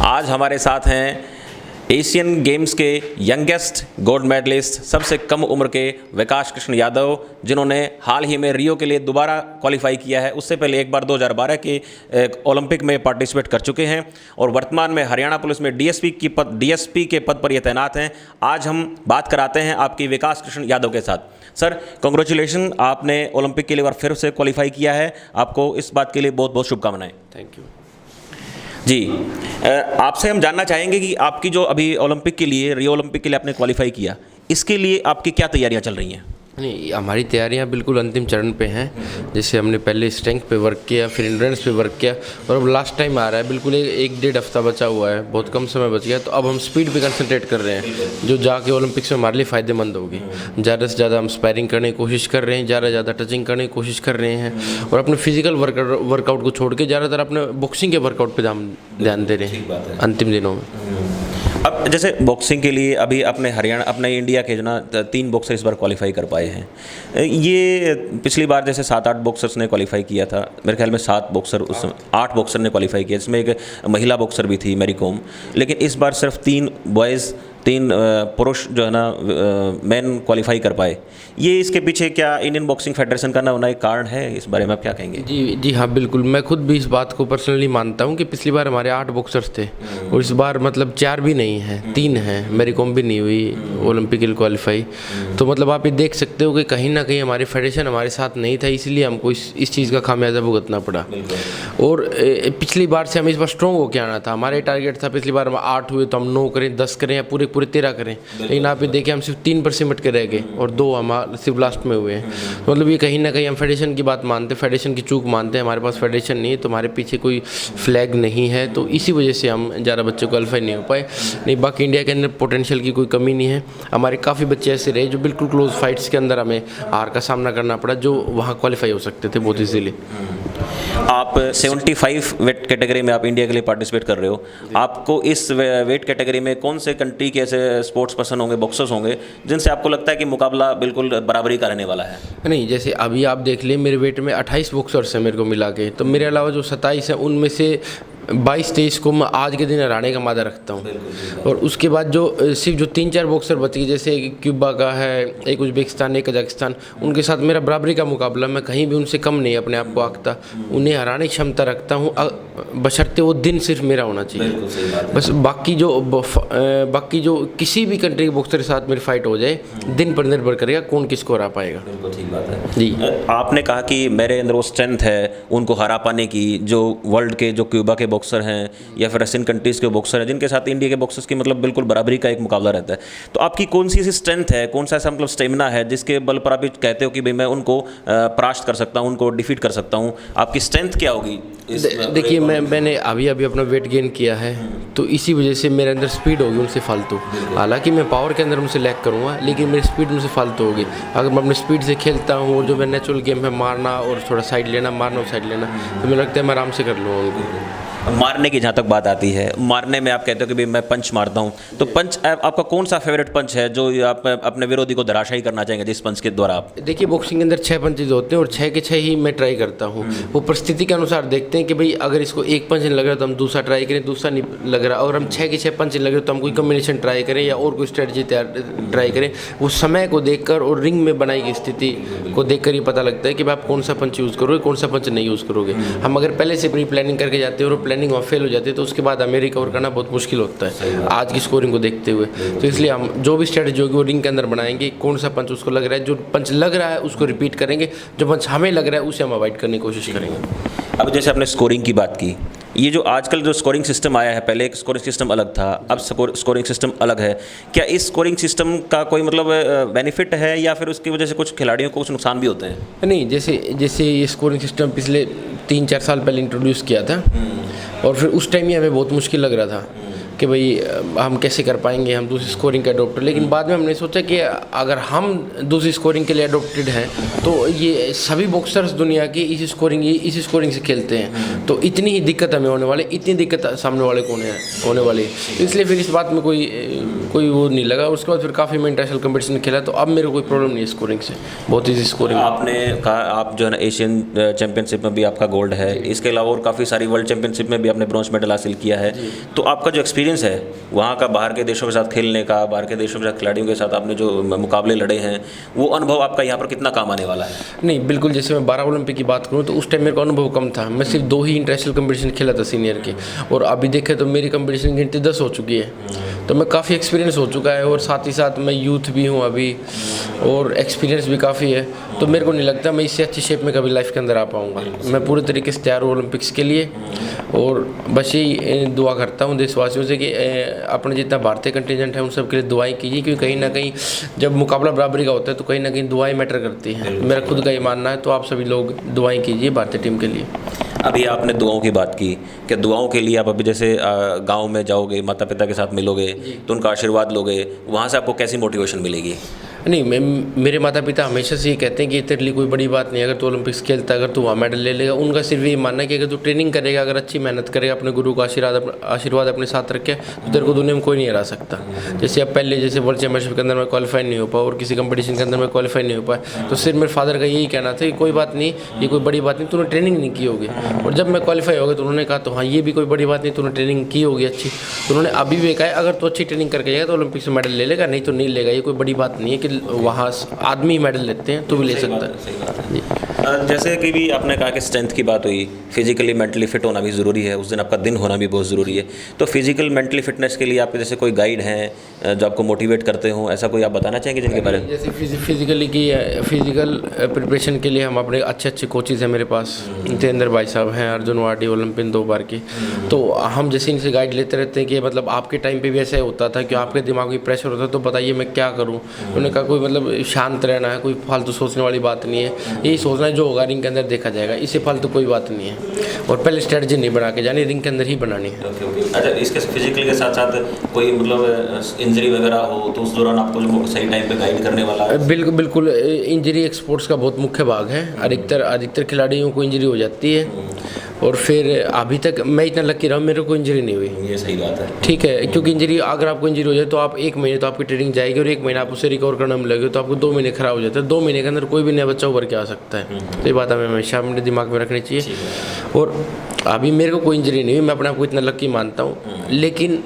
आज हमारे साथ हैं एशियन गेम्स के यंगेस्ट गोल्ड मेडलिस्ट, सबसे कम उम्र के विकास कृष्ण यादव, जिन्होंने हाल ही में रियो के लिए दोबारा क्वालिफाई किया है। उससे पहले एक बार 2012 के ओलंपिक में पार्टिसिपेट कर चुके हैं और वर्तमान में हरियाणा पुलिस में डीएसपी के पद पर ये तैनात हैं। आज हम बात कराते हैं आपकी विकास कृष्ण यादव के साथ। सर, कॉन्ग्रेचुलेशन, आपने ओलंपिक के लिए बार फिर से क्वालिफाई किया है। आपको इस बात के लिए बहुत बहुत शुभकामनाएं। थैंक यू जी। आपसे हम जानना चाहेंगे कि आपकी जो अभी ओलंपिक के लिए, रियो ओलंपिक के लिए आपने क्वालिफाई किया, इसके लिए आपकी क्या तैयारियां चल रही हैं? नहीं, हमारी तैयारियां बिल्कुल अंतिम चरण पे हैं। जैसे हमने पहले स्ट्रेंथ पे वर्क किया, फिर एंड्योरेंस पे वर्क किया और अब लास्ट टाइम आ रहा है, बिल्कुल एक डेढ़ हफ्ता बचा हुआ है, बहुत कम समय बच गया। तो अब हम स्पीड पे कंसंट्रेट कर रहे हैं, जो जाके ओलंपिक्स में हमारे लिए फ़ायदेमंद होगी। ज़्यादा से ज़्यादा हम स्पैरिंग करने की कोशिश कर रहे हैं, ज़्यादा से ज़्यादा टचिंग करने की कोशिश कर रहे हैं और अपने फिजिकल वर्कआउट को छोड़ के ज़्यादातर अपने बॉक्सिंग के वर्कआउट पर हम ध्यान दे रहे हैं अंतिम दिनों में। अब जैसे बॉक्सिंग के लिए अभी अपने इंडिया के जो ना 3 बॉक्सर इस बार क्वालिफाई कर पाए हैं। ये पिछली बार जैसे 7-8 बॉक्सर्स ने क्वालिफाई किया था, मेरे ख्याल में 8 बॉक्सर ने क्वालिफाई किया, जिसमें एक महिला बॉक्सर भी थी, मैरी कॉम। लेकिन इस बार सिर्फ 3 पुरुष जो है ना मैन क्वालिफाई कर पाए। ये इसके पीछे क्या इंडियन बॉक्सिंग फेडरेशन का ना होना एक कारण है? इस बारे में आप क्या कहेंगे? जी हाँ, बिल्कुल। मैं खुद भी इस बात को पर्सनली मानता हूँ कि पिछली बार हमारे 8 बॉक्सर्स थे और इस बार मतलब 4 भी नहीं हैं, 3 हैं। मैरी कॉम भी नहीं हुई ओलंपिक के लिए क्वालिफाई। तो मतलब आप ये देख सकते हो कि कहीं ना कहीं हमारी फेडरेशन हमारे साथ नहीं था, इसलिए हमको इस चीज़ का खामियाजा भुगतना पड़ा। और पिछली बार से हमें इस बार स्ट्रॉन्ग होकर आना था। हमारे टारगेट था पिछली बार हम 8 हुए तो हम 9 करें, 10 करें या पूरे 13 करें। लेकिन आप ये देखिए हम सिर्फ 3 पर सिमट के रह गए और 2 हमारे सिर्फ लास्ट में हुए हैं। तो मतलब ये कहीं ना कहीं हम फेडरेशन की बात मानते हैं, फेडरेशन की चूक मानते हैं। हमारे पास फेडरेशन नहीं है तो हमारे पीछे कोई फ्लैग नहीं है, तो इसी वजह से हम ज़्यादा बच्चे क्वालिफाई नहीं हो पाए। नहीं, बाकी इंडिया के अंदर पोटेंशियल की कोई कमी नहीं है। हमारे काफ़ी बच्चे ऐसे रहे जो बिल्कुल क्लोज फाइट्स के अंदर हमें हार का सामना करना पड़ा, जो वहाँ क्वालिफाई हो सकते थे बहुत ईजीली। आप 75 वेट कैटेगरी में आप इंडिया के लिए पार्टिसिपेट कर रहे हो। आपको इस वेट कैटेगरी में कौन से कंट्री के ऐसे स्पोर्ट्स पर्सन होंगे, बॉक्सर्स होंगे, जिनसे आपको लगता है कि मुकाबला बिल्कुल बराबरी का रहने वाला है? नहीं, जैसे अभी आप देख लें, मेरे वेट में 28 बॉक्सर्स हैं मेरे को मिला के। तो मेरे अलावा जो 27 हैं उनमें से 22-23 को मैं आज के दिन हराने का मादा रखता हूँ। और उसके बाद जो सिर्फ जो 3-4 बॉक्सर बच गए, जैसे एक क्यूबा का है, एक उज्बेकिस्तान, एक कजाकिस्तान, उनके साथ मेरा बराबरी का मुकाबला। मैं कहीं भी उनसे कम नहीं अपने आप को आंकता, उन्हें हराने की क्षमता रखता हूँ, बशर्ते वो दिन सिर्फ मेरा होना चाहिए। बस बाकी जो किसी भी कंट्री के बॉक्सर के साथ मेरी फाइट हो जाए, दिन पर निर्भर करेगा कौन किसको हरा पाएगा। ठीक बात है जी। आपने कहा कि मेरे अंदर वो स्ट्रेंथ है उनको हरा पाने की, जो वर्ल्ड के, जो क्यूबा के बॉक्सर हैं या फिर एशियन कंट्रीज़ के बॉक्सर हैं, जिनके साथ इंडिया के बॉक्सर्स की मतलब बिल्कुल बराबरी का एक मुकाबला रहता है। तो आपकी कौन सी ऐसी स्ट्रेंथ है, कौन सा ऐसा मतलब स्टेमिना है जिसके बल पर आप कहते हो कि भाई मैं उनको परास्त कर सकता हूँ, उनको डिफीट कर सकता हूँ? आपकी स्ट्रेंथ क्या होगी? देखिए, मैंने अभी अपना वेट गेन किया है, तो इसी वजह से मेरे अंदर स्पीड होगी उनसे फालतू। हालांकि मैं पावर के अंदर उनसे लैग करूँगा, लेकिन मेरी स्पीड उनसे फालतू होगी। अगर मैं अपनी स्पीड से खेलता हूँ और जो मैं नेचुरल गेम है मारना और थोड़ा साइड लेना, मारना और साइड लेना, तो मुझे लगता है मैं आराम से कर लूँगा उनको। मारने की जहाँ तक बात आती है, मारने में आप कहते हो कि भाई मैं पंच मारता हूँ, तो पंच आपका कौन सा फेवरेट पंच है जो आप अपने विरोधी को धराशायी करना चाहेंगे जिस पंच के द्वारा आप? देखिए, बॉक्सिंग के अंदर 6 पंचेज होते हैं और 6 के 6 ही मैं ट्राई करता हूँ। वो परिस्थिति के अनुसार देखते हैं कि भाई अगर इसको एक पंच नहीं लग रहा तो हम दूसरा ट्राई करें, दूसरा नहीं लग रहा और हम 6 के 6 पंच नहीं लग रहे तो हम कोई कम्बिनेशन ट्राई करें या और कोई स्ट्रेटजी ट्राई करें। वो समय को देखकर और रिंग में बनाई गई स्थिति को देखकर ही पता लगता है कि भाई आप कौन सा पंच यूज़ करोगे, कौन सा पंच नहीं यूज़ करोगे। हम अगर पहले से प्री प्लानिंग करके जाते हैं और प्लानिंग वहाँ फेल हो जाती है तो उसके बाद हमें रिकवर करना बहुत मुश्किल होता है आज की स्कोरिंग को देखते हुए। तो इसलिए हम जो भी स्ट्रेटजी होगी वो रिंग के अंदर बनाएंगे, कौन सा पंच उसको लग रहा है, जो पंच लग रहा है उसको रिपीट करेंगे, जो पंच हमें लग रहा है उसे हम अवॉइड करने की कोशिश करेंगे। अब जैसे आपने स्कोरिंग की बात की, ये जो आजकल जो स्कोरिंग सिस्टम आया है, पहले एक स्कोरिंग सिस्टम अलग था, अब स्कोरिंग सिस्टम अलग है। क्या इस स्कोरिंग सिस्टम का कोई मतलब बेनिफिट है या फिर उसकी वजह से कुछ खिलाड़ियों को कुछ नुकसान भी होते हैं? नहीं, जैसे ये स्कोरिंग सिस्टम पिछले 3-4 साल पहले इंट्रोड्यूस किया था और फिर उस टाइम ही हमें बहुत मुश्किल लग रहा था। कि भाई हम कैसे कर पाएंगे, हम दूसरी स्कोरिंग के अडोप्टर। लेकिन बाद में हमने सोचा कि अगर हम दूसरी स्कोरिंग के लिए अडोप्टेड हैं तो ये सभी बॉक्सर्स दुनिया की इसी स्कोरिंग से खेलते हैं, तो इतनी ही दिक्कत हमें होने वाली, इतनी दिक्कत सामने वाले को होने वाली, इसलिए फिर इस बात में कोई वो नहीं लगा। उसके बाद फिर काफ़ी मैं इंटरनेशनल कंपटीशन खेला, तो अब मेरे को कोई प्रॉब्लम नहीं है स्कोरिंग से, बहुत ईजी स्कोरिंग। आपने कहा आप जो है ना एशियन चैंपियनशिप में भी आपका गोल्ड है, इसके अलावा और काफ़ी सारी वर्ल्ड चैंपियनशिप में भी आपने ब्रॉन्ज मेडल हासिल किया है, तो आपका जो एक्सपीरियंस है वहाँ का, बाहर के देशों के साथ खेलने का, बाहर के देशों के साथ खिलाड़ियों के साथ आपने जो मुकाबले लड़े हैं, वो अनुभव आपका यहाँ पर कितना काम आने वाला है? नहीं, बिल्कुल। जैसे मैं 12 ओलंपिक की बात करूँ तो उस टाइम मेरे को अनुभव कम था, मैं सिर्फ 2 ही इंटरनेशनल कंपटीशन खेला था सीनियर के, और अभी देखें तो मेरी कंपटीशन की गिनती 10 हो चुकी है, तो मैं काफ़ी एक्सपीरियंस हो चुका है, और साथ ही साथ मैं यूथ भी हूँ अभी, और एक्सपीरियंस भी काफ़ी है, तो मेरे को नहीं लगता मैं इससे अच्छी शेप में कभी लाइफ के अंदर आ पाऊँगा। मैं पूरे तरीके से तैयार हूँ ओलंपिक्स के लिए, और बस यही दुआ करता हूँ देशवासियों से कि अपने जितना भारतीय कंटिजेंट है उन सब के लिए दुआएं कीजिए, क्योंकि कहीं ना कहीं जब मुकाबला बराबरी का होता है तो कहीं ना कहीं दुआएं मैटर करती हैं, मेरा खुद का ये मानना है। तो आप सभी लोग दुआएं कीजिए भारतीय टीम के लिए। अभी आपने दुआओं की बात की कि दुआओं के लिए आप अभी जैसे गांव में जाओगे, माता पिता के साथ मिलोगे तो उनका आशीर्वाद लोगे, वहाँ से आपको कैसी मोटिवेशन मिलेगी? नहीं, मेरे माता पिता हमेशा से ये कहते हैं कि तेरे लिए कोई बड़ी बात नहीं, अगर तू ओलंपिक्स खेलता है, अगर तू वहाँ मेडल ले लेगा। उनका सिर्फ ये मानना है कि अगर तू ट्रेनिंग करेगा, अगर अच्छी मेहनत करेगा, अपने गुरु का आशीर्वाद अपने साथ रखे, तो तेरे को दुनिया में कोई नहीं हरा सकता। जैसे अब पहले जैसे वर्ल्ड चैंपियनशिप के अंदर मैं क्वालिफाई नहीं हो पाया, और किसी कंपटीशन के अंदर मैं क्वालिफाई नहीं हो पाया, तो सिर्फ मेरे फादर का यही कहना था कि कोई बात नहीं, ये कोई बड़ी बात नहीं, तूने ट्रेनिंग नहीं की होगी। और जब मैं क्वालिफाई हो गया तो उन्होंने कहा तो हाँ, ये भी कोई बड़ी बात नहीं, तूने ट्रेनिंग की होगी अच्छी। तो उन्होंने अभी भी कहा है अगर तू अच्छी ट्रेनिंग करके जाएगा तो ओलंपिक्स में मेडल ले लेगा, नहीं तो नहीं लेगा। ये कोई बड़ी बात नहीं है कि वहाँ आदमी मेडल लेते हैं तो भी ले सकता है। जैसे कि भी आपने कहा कि स्ट्रेंथ की बात हुई, फिजिकली मेंटली फिट होना भी ज़रूरी है, उस दिन आपका दिन होना भी बहुत ज़रूरी है, तो फिजिकल मेंटली फिटनेस के लिए आपके जैसे कोई गाइड हैं जो आपको मोटिवेट करते हो, ऐसा कोई आप बताना चाहेंगे जिनके बारे में? जैसे फिजिकल प्रिपरेशन के लिए हम अपने अच्छे कोचेज़ हैं मेरे पास, जितेंद्र भाई साहब हैं, अर्जुन वाडी ओलंपियन 2 बार के, तो हम जैसे इनसे गाइड लेते रहते हैं कि मतलब आपके टाइम पे भी ऐसा होता था कि आपके दिमाग में प्रेशर होता है, तो बताइए मैं क्या करूँ। उन्होंने कहा कोई मतलब शांत रहना है, कोई फालतू सोचने वाली बात नहीं है, यही सोचना है जो होगा रिंग के अंदर देखा जाएगा, इससे फालतू कोई बात नहीं है, और पहले स्ट्रेटजी नहीं बना के जानी, रिंग के अंदर ही बनानी है। अच्छा, इसके फिजिकल के साथ साथ कोई मतलब इंजरी वगैरह हो तो उस दौरान आपको जो सही टाइम पे गाइड करने वाला है? बिल्कुल इंजरी एक स्पोर्ट्स का बहुत मुख्य भाग है। अधिकतर खिलाड़ियों को इंजरी हो जाती है, और फिर अभी तक मैं इतना लकी रहा हूँ, मेरे को इंजरी नहीं हुई। ये सही बात है, ठीक है, क्योंकि इंजरी अगर आपको इंजरी हो जाए तो आप 1 महीने तो आपकी ट्रेनिंग जाएगी, और 1 महीना आप उसे रिकवर करने में लगे तो आपको 2 महीने खराब हो जाता है। 2 महीने के अंदर कोई भी नया बच्चा उभर के आ सकता है, तो ये बात हमें हमेशा अपने दिमाग में रखनी चाहिए। और अभी मेरे को कोई इंजरी नहीं हुई, मैं अपने आप को इतना लकी मानता हूँ। लेकिन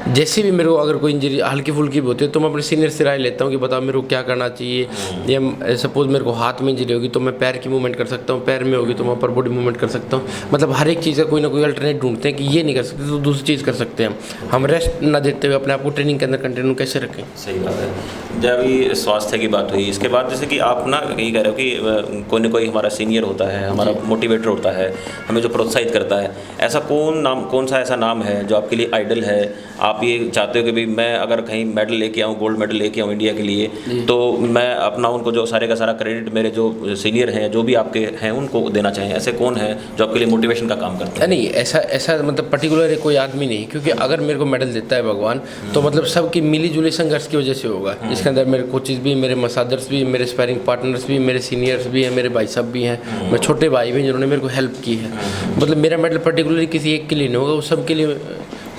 जैसे भी मेरे को अगर कोई इंजरी हल्की फुल्की भी होती है तो मैं अपने सीनियर से राय लेता हूँ कि बताओ मेरे को क्या करना चाहिए। या सपोज मेरे को हाथ में इंजरी होगी तो मैं पैर की मूवमेंट कर सकता हूँ, पैर में होगी तो मैं अपर बॉडी मूवमेंट कर सकता हूँ। मतलब हर एक चीज़ का कोई ना कोई अल्टरनेट ढूंढते हैं कि ये नहीं कर सकते तो दूसरी चीज़ कर सकते हैं हम रेस्ट ना देते हुए अपने आप को ट्रेनिंग के अंदर कंटिन्यू कैसे रखें। सही बात है। जब अभी स्वास्थ्य की बात हुई, इसके बाद जैसे कि आप ना यही कह रहे हो कि कोई ना कोई हमारा सीनियर होता है, हमारा मोटिवेटर होता है, हमें जो प्रोत्साहित करता है, ऐसा कौन सा ऐसा नाम है जो आपके लिए आइडल है? आप ये चाहते हो कि भाई मैं अगर कहीं मेडल लेके आऊँ, गोल्ड मेडल लेके आऊँ इंडिया के लिए, तो मैं अपना उनको जो सारे का सारा क्रेडिट मेरे जो सीनियर हैं, जो भी आपके हैं, उनको देना चाहें? ऐसे कौन है जो आपके लिए मोटिवेशन का काम करता है? नहीं, ऐसा मतलब पर्टिकुलर कोई आदमी नहीं, क्योंकि अगर मेरे को मेडल देता है भगवान तो मतलब सबकी मिली जुली संघर्ष की वजह से होगा। इसके अंदर मेरे कोचेज भी, मेरे मसादर्स भी, मेरे स्पैरिंग पार्टनर्स भी, मेरे सीनियर्स भी हैं, मेरे भाई साहब भी हैं, मेरे छोटे भाई भी जिन्होंने मेरे को हेल्प की है। मतलब मेरा मेडल पर्टिकुलरली किसी एक के लिए नहीं होगा, वो सबके लिए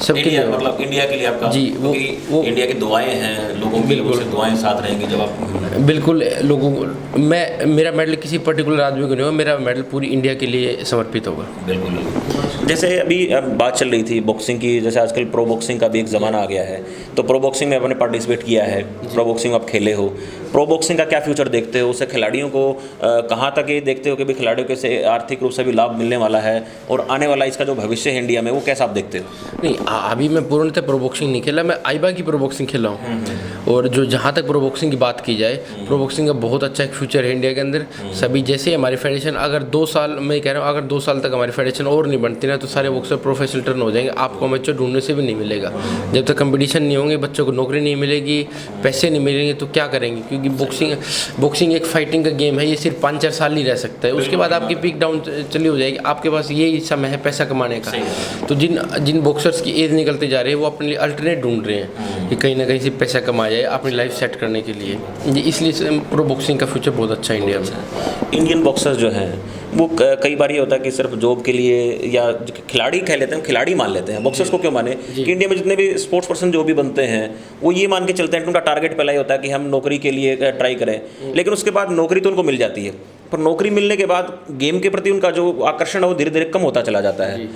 मतलब इंडिया के लिए आपका जी, वो इंडिया की दुआएं हैं, लोगों की दुआएं साथ रहेंगी जब आप बिल्कुल लोगों को मेरा मेडल किसी पर्टिकुलर आदमी को नहीं होगा, मेरा मेडल पूरी इंडिया के लिए समर्पित होगा। बिल्कुल। जैसे अभी बात चल रही थी बॉक्सिंग की, जैसे आजकल प्रो बॉक्सिंग का भी एक ज़माना आ गया है, तो प्रो बॉक्सिंग में आपने पार्टिसिपेट किया है, प्रो बॉक्सिंग आप खेले हो, प्रो बॉक्सिंग का क्या फ्यूचर देखते हो? उससे खिलाड़ियों को कहाँ तक ये देखते हो कि भी खिलाड़ियों के से आर्थिक रूप से भी लाभ मिलने वाला है, और आने वाला इसका जो भविष्य है इंडिया में, वो कैसा आप देखते हो? नहीं, अभी मैं पूर्णतः प्रो बॉक्सिंग नहीं खेला, मैं आईबा की प्रो बॉक्सिंग खेला हूँ। और जो जहाँ तक प्रो बॉक्सिंग की बात की जाए, प्रो बॉक्सिंग का बहुत अच्छा एक फ्यूचर है इंडिया के अंदर। सभी जैसे हमारी फेडरेशन अगर 2 साल, मैं कह रहा हूँ अगर 2 साल तक हमारी फेडरेशन और नहीं बनती ना, तो सारे बॉक्सर प्रोफेशनल टर्न हो जाएंगे। आपको अमेचर ढूंढने से भी नहीं मिलेगा। जब तक कंपटीशन नहीं होंगे, बच्चों को नौकरी नहीं मिलेगी, पैसे नहीं मिलेंगे, तो क्या करेंगे? क्योंकि क्योंकि बॉक्सिंग एक फाइटिंग का गेम है, ये सिर्फ 5-4 साल ही रह सकता है, उसके बाद आपकी पीक डाउन चली हो जाएगी, आपके पास यही समय है पैसा कमाने का। तो जिन बॉक्सर्स की एज निकलते जा रही है वो अपने लिए अल्टरनेट ढूंढ रहे हैं कि कहीं ना कहीं से पैसा कमाया जाए अपनी लाइफ सेट करने के लिए। इसलिए प्रो बॉक्सिंग का फ्यूचर बहुत अच्छा है इंडिया में। इंडियन बॉक्सर्स जो हैं वो कई बार ये होता है कि सिर्फ जॉब के लिए या खिलाड़ी कह लेते हैं, खिलाड़ी मान लेते हैं, बॉक्सर्स को क्यों माने कि इंडिया में जितने भी स्पोर्ट्स पर्सन जो भी बनते हैं वो ये मान के चलते हैं कि उनका टारगेट पहला ही होता है कि हम नौकरी के लिए ट्राई करें, लेकिन उसके बाद नौकरी तो उनको मिल जाती है, पर नौकरी मिलने के बाद गेम के प्रति उनका जो आकर्षण है वो धीरे धीरे कम होता चला जाता है।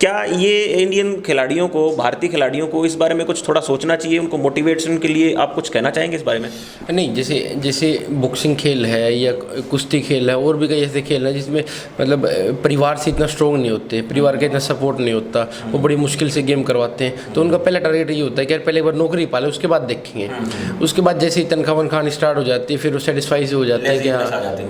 क्या ये इंडियन खिलाड़ियों को, भारतीय खिलाड़ियों को इस बारे में कुछ थोड़ा सोचना चाहिए, उनको मोटिवेशन के लिए आप कुछ कहना चाहेंगे इस बारे में? नहीं, जैसे बॉक्सिंग खेल है या कुश्ती खेल है और भी कई ऐसे खेल हैं जिसमें मतलब परिवार से इतना स्ट्रॉन्ग नहीं होते, परिवार का इतना सपोर्ट नहीं होता, वो बड़ी मुश्किल से गेम करवाते हैं, तो उनका पहला टारगेट ये होता है कि यार पहले एक बार नौकरी पाले उसके बाद देखेंगे। उसके बाद जैसे ही तनख्वाह वनख्वाह स्टार्ट हो जाती है फिर वो सेटिस्फाई से हो जाता है कि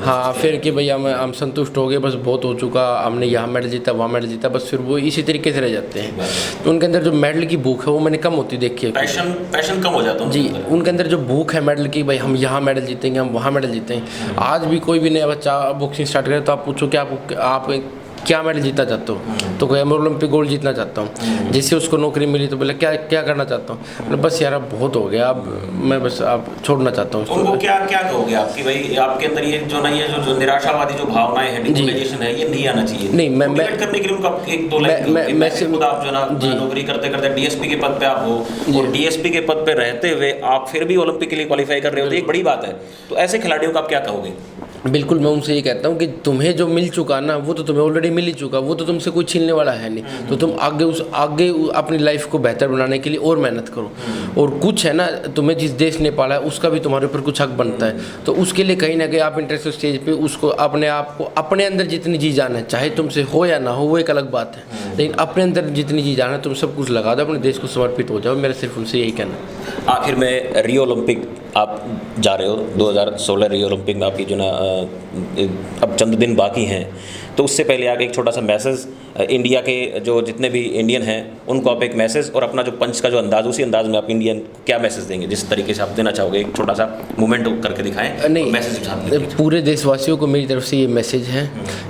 हाँ फिर कि भैया हम संतुष्ट हो गए, बस बहुत हो चुका, हमने यहाँ मेडल जीता वहाँ मेडल जीता, बस फिर वो इसी तरीके से रह जाते हैं। तो उनके अंदर जो मेडल की भूख है वो मैंने कम होती देखी है, पैशन कम हो जाता है जी। उनके अंदर जो भूख है मेडल की, भाई हम यहाँ मेडल जीतेंगे, हम वहाँ मेडल जीतेंगे। आज भी कोई भी नया बच्चा बॉक्सिंग स्टार्ट करे तो आप पूछो कि आप क्या मेडल जीतना चाहते हो, तो कोई मैं ओलंपिक गोल्ड जीतना चाहता हूँ। जैसे उसको नौकरी मिली तो बोले क्या करना चाहता हूँ, बस यार अब बहुत हो गया, अब मैं बस आप छोड़ना चाहता हूँ। उनको क्या कहोगे आपकी भाई आपके अंदर ये जो निराशावादी जो भावनाएं हैं, डिमोटिवेशन है, ये नहीं आना चाहिए? नहीं, मैं करने के लिए उनका एक दो लाइन खुद आप जो ना नौकरी करते करते डीएसपी के पद पे आप हो और डीएसपी के पद पे रहते हुए आप फिर भी ओलंपिक के लिए क्वालिफाई कर रहे हो, तो एक बड़ी बात है। तो ऐसे खिलाड़ियों को आप क्या कहोगे? बिल्कुल, मैं उनसे ये कहता हूँ कि तुम्हें जो मिल चुका ना वो तो तुम्हें ऑलरेडी मिल ही चुका, वो तो तुमसे कोई छीनने वाला है नहीं। तो तुम आगे अपनी लाइफ को बेहतर बनाने के लिए और मेहनत करो। और कुछ है ना, तुम्हें जिस देश ने पाला है उसका भी तुम्हारे ऊपर कुछ हक बनता है, तो उसके लिए कहीं ना कहीं आप इंटरनेशनल स्टेज पे उसको अपने आप को अपने अंदर जितनी जी जान है, चाहे तुमसे हो या ना हो वो एक अलग बात है, लेकिन अपने अंदर जितनी जी जान है तुम सब कुछ लगा दो, अपने देश को समर्पित हो जाओ। मेरा सिर्फ उनसे यही कहना है। आखिर में रियो ओलंपिक आप जा रहे हो, 2016 रियो ओलंपिक में आपकी जो ना अब चंद दिन बाकी हैं, तो उससे पहले आके एक छोटा सा मैसेज इंडिया के जो जितने भी इंडियन हैं उनको आप एक मैसेज और अपना जो पंच का जो अंदाज़ उसी अंदाज में आप इंडियन क्या मैसेज देंगे, जिस तरीके से आप देना चाहोगे, एक छोटा सा मूवमेंट करके दिखाएं। नहीं, मैसेज पूरे देशवासियों को मेरी तरफ से ये मैसेज है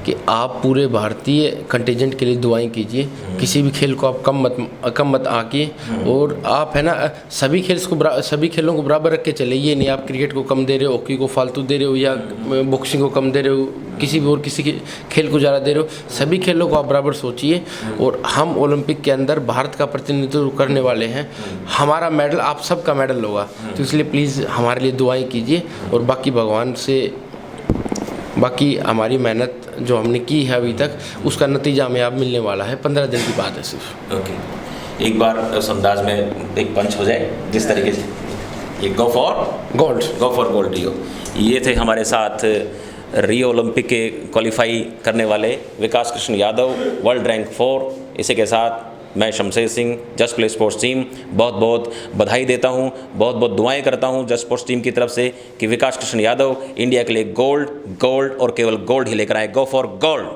कि आप पूरे भारतीय कंटिजेंट के लिए दुआएं कीजिए, किसी भी खेल को आप कम मत आंकिए, और आप है ना सभी खेलों को बराबर रख के चले। ये नहीं आप क्रिकेट को कम दे रहे हो, हॉकी को फालतू दे रहे हो, या बॉक्सिंग को कम दे रहे हो, किसी खेल को ज़्यादा दे रहे हो, सभी खेलों को आप बराबर सोचिए। और हम ओलंपिक के अंदर भारत का प्रतिनिधित्व करने वाले हैं, हमारा मेडल आप सबका मेडल होगा, तो इसलिए प्लीज़ हमारे लिए दुआएं कीजिए। और बाकी भगवान से बाकी हमारी मेहनत जो हमने की है अभी तक उसका नतीजा हमें अब मिलने वाला है, 15 दिन की बात है सिर्फ। ओके, एक बार उस अंदाज में एक पंच हो जाए जिस तरीके से ये गो फॉर गोल्ड रियो। ये थे हमारे साथ रियो ओलंपिक के क्वालिफाई करने वाले विकास कृष्ण यादव, वर्ल्ड रैंक 4। इसी के साथ मैं Shamsher Singh, just play sports team बहुत बहुत बधाई देता हूं, बहुत बहुत दुआएं करता हूं जस्ट स्पोर्ट्स टीम की तरफ से कि विकास कृष्ण यादव इंडिया के लिए गोल्ड और केवल गोल्ड ही लेकर आए। Go for gold.